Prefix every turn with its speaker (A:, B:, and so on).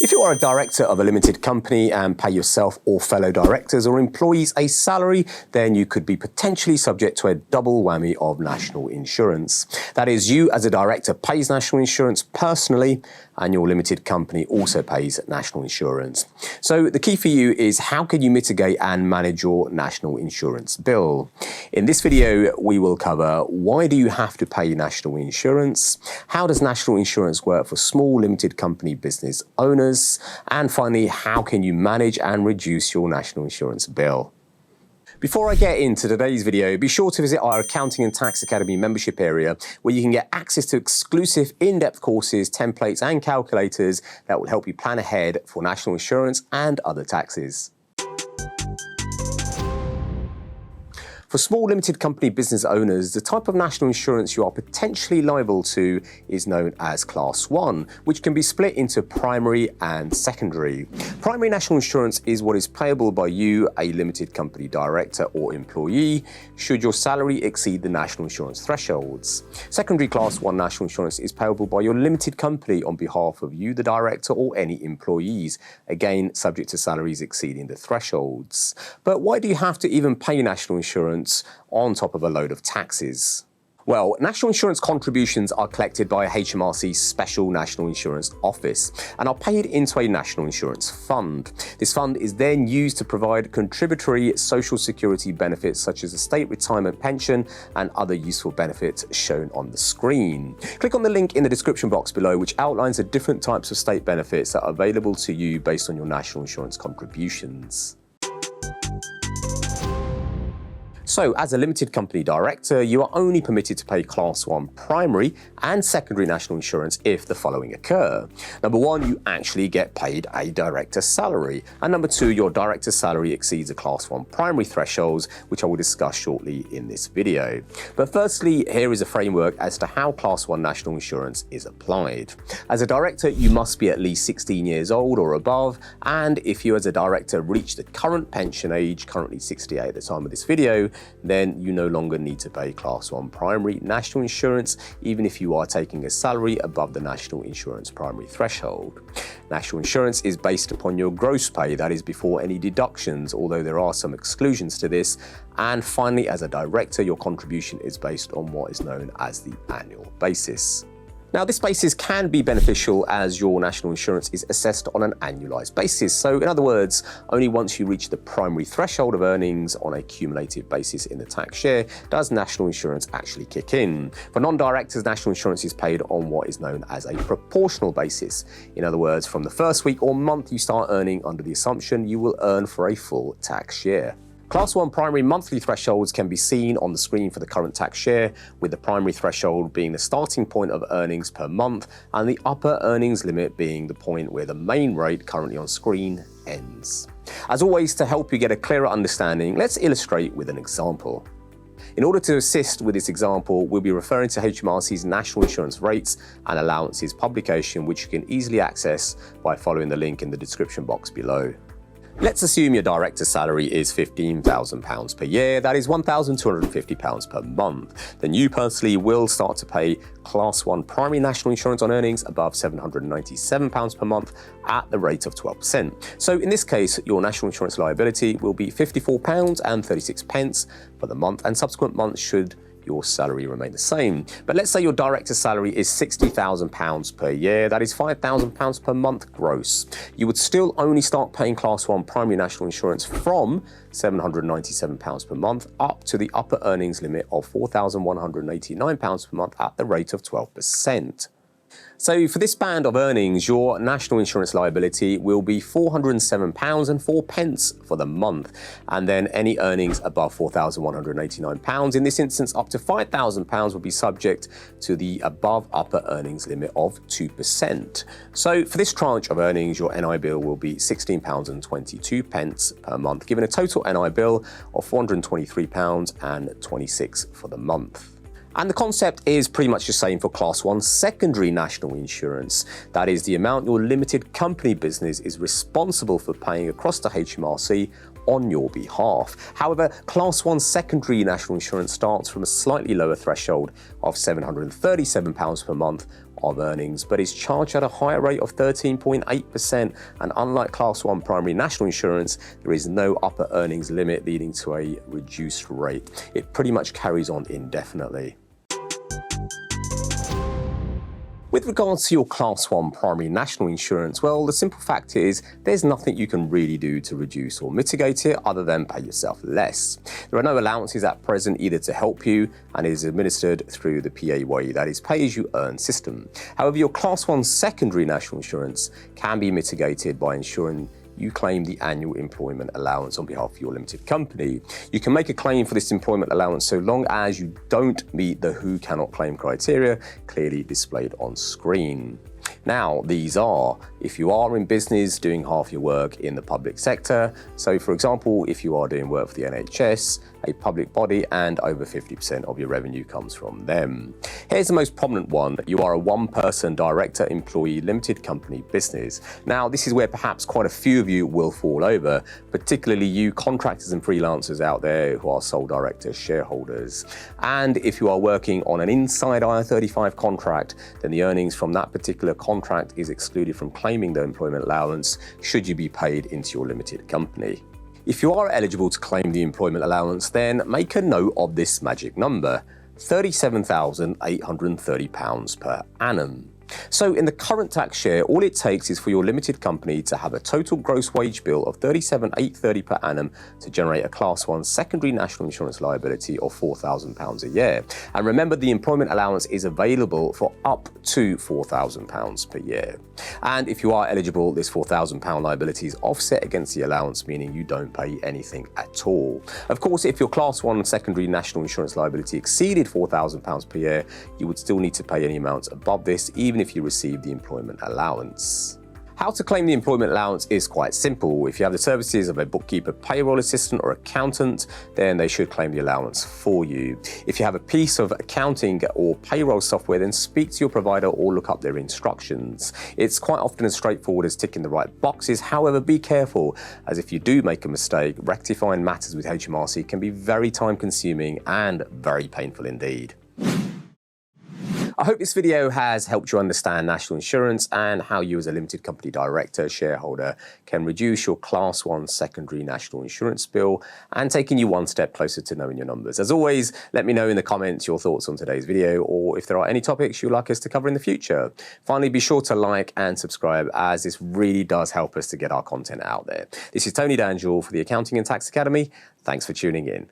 A: If you are a director of a limited company and pay yourself or fellow directors or employees a salary, then you could be potentially subject to a double whammy of national insurance. That is, you as a director pays national insurance personally, and your limited company also pays national insurance. So the key for you is how can you mitigate and manage your national insurance bill? In this video, we will cover why do you have to pay national insurance, how does national insurance work for small limited company business owners, and finally, how can you manage and reduce your national insurance bill? Before I get into today's video, be sure to visit our Accounting and Tax Academy membership area, where you can get access to exclusive in-depth courses, templates and calculators that will help you plan ahead for national insurance and other taxes. For small limited company business owners, the type of national insurance you are potentially liable to is known as Class 1, which can be split into primary and secondary. Primary national insurance is what is payable by you, a limited company director or employee, should your salary exceed the national insurance thresholds. Secondary Class 1 national insurance is payable by your limited company on behalf of you, the director, or any employees, again subject to salaries exceeding the thresholds. But why do you have to even pay national insurance on top of a load of taxes? Well, national insurance contributions are collected by a HMRC Special National Insurance Office and are paid into a national insurance fund. This fund is then used to provide contributory social security benefits such as a state retirement pension and other useful benefits shown on the screen. Click on the link in the description box below, which outlines the different types of state benefits that are available to you based on your national insurance contributions. So, as a limited company director, you are only permitted to pay Class 1 primary and secondary national insurance if the following occur. Number 1, you actually get paid a director's salary. And number 2, your director's salary exceeds the Class 1 primary thresholds, which I will discuss shortly in this video. But firstly, here is a framework as to how Class 1 national insurance is applied. As a director, you must be at least 16 years old or above, and if you as a director reach the current pension age, currently 68 at the time of this video, then you no longer need to pay Class 1 primary national insurance, even if you are taking a salary above the national insurance primary threshold. National insurance is based upon your gross pay, that is before any deductions, although there are some exclusions to this. And finally, as a director, your contribution is based on what is known as the annual basis. Now, this basis can be beneficial as your national insurance is assessed on an annualized basis. So in other words, only once you reach the primary threshold of earnings on a cumulative basis in the tax share does national insurance actually kick in. For non-directors, national insurance is paid on what is known as a proportional basis. In other words, from the first week or month you start earning under the assumption you will earn for a full tax year. Class 1 primary monthly thresholds can be seen on the screen for the current tax year, with the primary threshold being the starting point of earnings per month and the upper earnings limit being the point where the main rate currently on screen ends. As always, to help you get a clearer understanding, let's illustrate with an example. In order to assist with this example, we'll be referring to HMRC's National Insurance Rates and Allowances publication, which you can easily access by following the link in the description box below. Let's assume your director's salary is £15,000 per year, that is £1,250 per month. Then you personally will start to pay Class 1 primary national insurance on earnings above £797 per month at the rate of 12%. So in this case, your national insurance liability will be £54.36 for the month, and subsequent months should your salary remain the same. But let's say your director's salary is £60,000 per year, that is £5,000 per month gross. You would still only start paying Class 1 primary national insurance from £797 per month up to the upper earnings limit of £4,189 per month at the rate of 12%. So for this band of earnings, your national insurance liability will be £407.04 for the month, and then any earnings above £4,189, in this instance up to £5,000, will be subject to the above upper earnings limit of 2%. So for this tranche of earnings, your NI bill will be £16.22 per month, giving a total NI bill of £423.26 for the month. And the concept is pretty much the same for Class 1 secondary national insurance. That is the amount your limited company business is responsible for paying across to HMRC on your behalf. However, Class 1 secondary national insurance starts from a slightly lower threshold of £737 per month, of earnings, but is charged at a higher rate of 13.8%. And unlike Class 1 primary national insurance, there is no upper earnings limit leading to a reduced rate. It pretty much carries on indefinitely. With regards to your Class 1 primary national insurance, well, the simple fact is there's nothing you can really do to reduce or mitigate it other than pay yourself less. There are no allowances at present either to help you, and it is administered through the PAYE, that is pay-as-you-earn system. However, your Class 1 secondary national insurance can be mitigated by ensuring you claim the annual employment allowance on behalf of your limited company. You can make a claim for this employment allowance so long as you don't meet the who cannot claim criteria clearly displayed on screen. Now, these are if you are in business doing half your work in the public sector. So, for example, if you are doing work for the NHS, a public body, and over 50% of your revenue comes from them. Here's the most prominent one. You are a one-person director, employee, limited company business. Now, this is where perhaps quite a few of you will fall over, particularly you contractors and freelancers out there who are sole directors, shareholders. And if you are working on an inside IR35 contract, then the earnings from that particular contract is excluded from claiming the employment allowance should you be paid into your limited company. If you are eligible to claim the employment allowance, then make a note of this magic number, £37,830 per annum. So in the current tax year, all it takes is for your limited company to have a total gross wage bill of £37,830 per annum to generate a Class 1 secondary national insurance liability of £4,000 a year. And remember, the employment allowance is available for up to £4,000 per year. And if you are eligible, this £4,000 liability is offset against the allowance, meaning you don't pay anything at all. Of course, if your Class 1 secondary national insurance liability exceeded £4,000 per year, you would still need to pay any amounts above this, even if you receive the employment allowance. How to claim the employment allowance is quite simple. If you have the services of a bookkeeper, payroll assistant, or accountant, then they should claim the allowance for you. If you have a piece of accounting or payroll software, then speak to your provider or look up their instructions. It's quite often as straightforward as ticking the right boxes. However, be careful, as if you do make a mistake, rectifying matters with HMRC can be very time-consuming and very painful indeed. I hope this video has helped you understand national insurance and how you as a limited company director, shareholder, can reduce your Class 1 secondary national insurance bill and taking you one step closer to knowing your numbers. As always, let me know in the comments your thoughts on today's video, or if there are any topics you'd like us to cover in the future. Finally, be sure to like and subscribe, as this really does help us to get our content out there. This is Tony D'Angelo for the Accounting and Tax Academy. Thanks for tuning in.